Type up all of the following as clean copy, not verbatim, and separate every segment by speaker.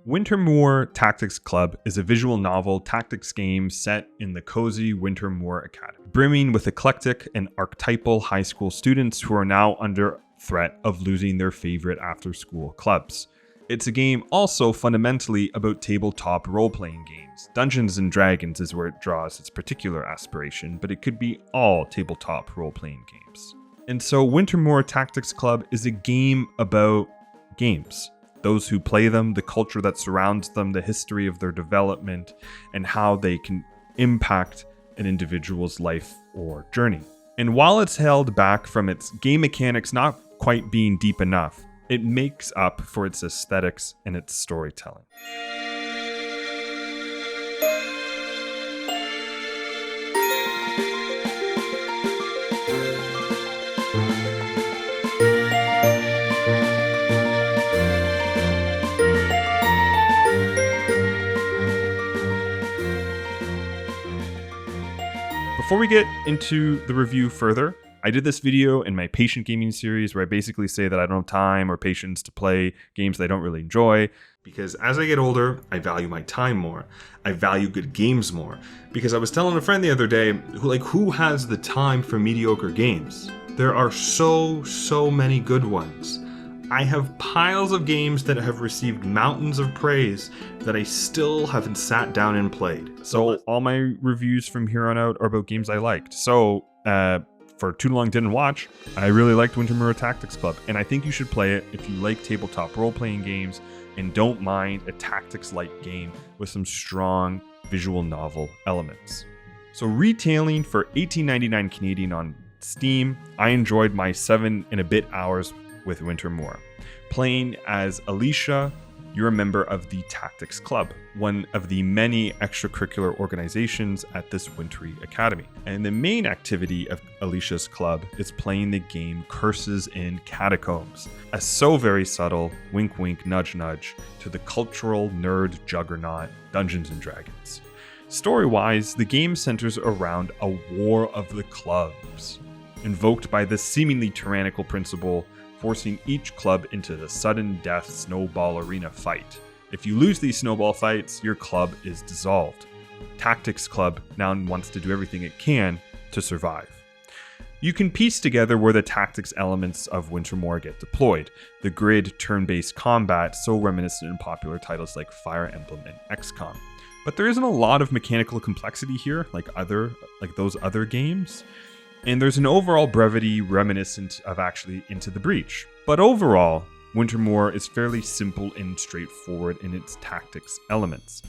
Speaker 1: Wintermoor Tactics Club is a visual novel tactics game set in the cozy Wintermoor Academy, brimming with eclectic and archetypal high school students who are now under threat of losing their favorite after-school clubs. It's a game also fundamentally about tabletop role-playing games. Dungeons & Dragons is where it draws its particular aspiration, but it could be all tabletop role-playing games. And so Wintermoor Tactics Club is a game about games. Those who play them, the culture that surrounds them, the history of their development, and how they can impact an individual's life or journey. And while it's held back from its game mechanics not quite being deep enough, it makes up for its aesthetics and its storytelling. Before we get into the review further, I did this video in my patient gaming series where I basically say that I don't have time or patience to play games that I don't really enjoy, because as I get older, I value my time more. I value good games more. Because I was telling a friend the other day, who has the time for mediocre games? There are so many good ones. I have piles of games that have received mountains of praise that I still haven't sat down and played. So all my reviews from here on out are about games I liked. So for Too Long Didn't Watch, I really liked Wintermoor Tactics Club, and I think you should play it if you like tabletop role-playing games and don't mind a tactics-lite game with some strong visual novel elements. So retailing for $18.99 Canadian on Steam, I enjoyed my 7 and a bit hours with Wintermoor. Playing as Alicia, you're a member of the Tactics Club, one of the many extracurricular organizations at this wintry academy. And the main activity of Alicia's club is playing the game Curses in Catacombs, a so very subtle wink wink nudge nudge to the cultural nerd juggernaut Dungeons & Dragons. Story-wise, the game centers around a war of the clubs, invoked by the seemingly tyrannical principal forcing each club into the sudden death snowball arena fight. If you lose these snowball fights, your club is dissolved. Tactics Club now wants to do everything it can to survive. You can piece together where the tactics elements of Wintermoor get deployed. The grid turn-based combat, so reminiscent in popular titles like Fire Emblem and XCOM. But there isn't a lot of mechanical complexity here, like those other games. And there's an overall brevity reminiscent of actually Into the Breach. But overall, Wintermoor is fairly simple and straightforward in its tactics elements.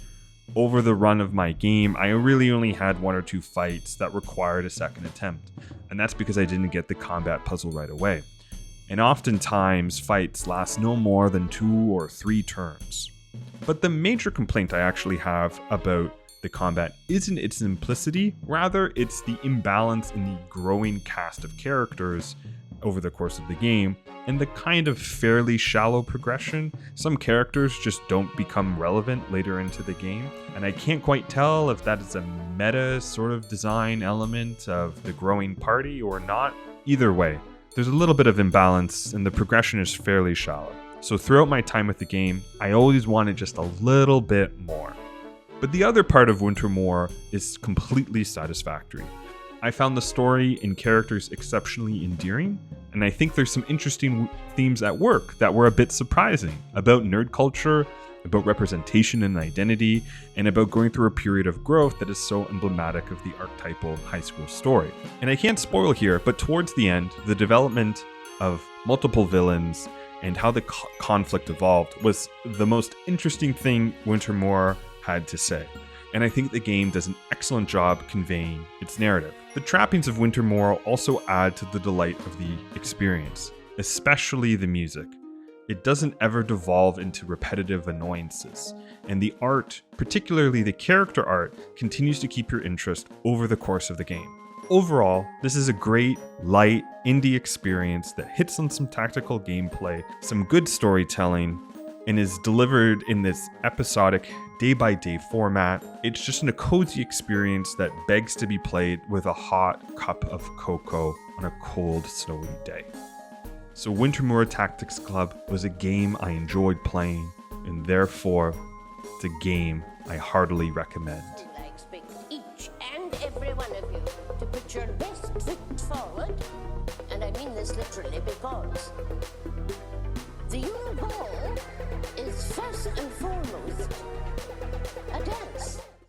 Speaker 1: Over the run of my game, I really only had 1 or 2 fights that required a second attempt, and that's because I didn't get the combat puzzle right away. And oftentimes, fights last no more than 2 or 3 turns. But the major complaint I actually have about the combat isn't its simplicity, rather it's the imbalance in the growing cast of characters over the course of the game, and the kind of fairly shallow progression. Some characters just don't become relevant later into the game, and I can't quite tell if that is a meta sort of design element of the growing party or not. Either way, there's a little bit of imbalance and the progression is fairly shallow. So throughout my time with the game, I always wanted just a little bit more. But the other part of Wintermoor is completely satisfactory. I found the story and characters exceptionally endearing, and I think there's some interesting themes at work that were a bit surprising about nerd culture, about representation and identity, and about going through a period of growth that is so emblematic of the archetypal high school story. And I can't spoil here, but towards the end, the development of multiple villains and how the conflict evolved was the most interesting thing Wintermoor had to say, and I think the game does an excellent job conveying its narrative. The trappings of Wintermoor also add to the delight of the experience, especially the music. It doesn't ever devolve into repetitive annoyances, and the art, particularly the character art, continues to keep your interest over the course of the game. Overall, this is a great, light, indie experience that hits on some tactical gameplay, some good storytelling, and is delivered in this episodic, day-by-day format. It's just a cozy experience that begs to be played with a hot cup of cocoa on a cold, snowy day. So Wintermoor Tactics Club was a game I enjoyed playing, and therefore it's a game I heartily recommend.
Speaker 2: I expect each and every one of you to put your best foot forward, and I mean this literally because the Euro ball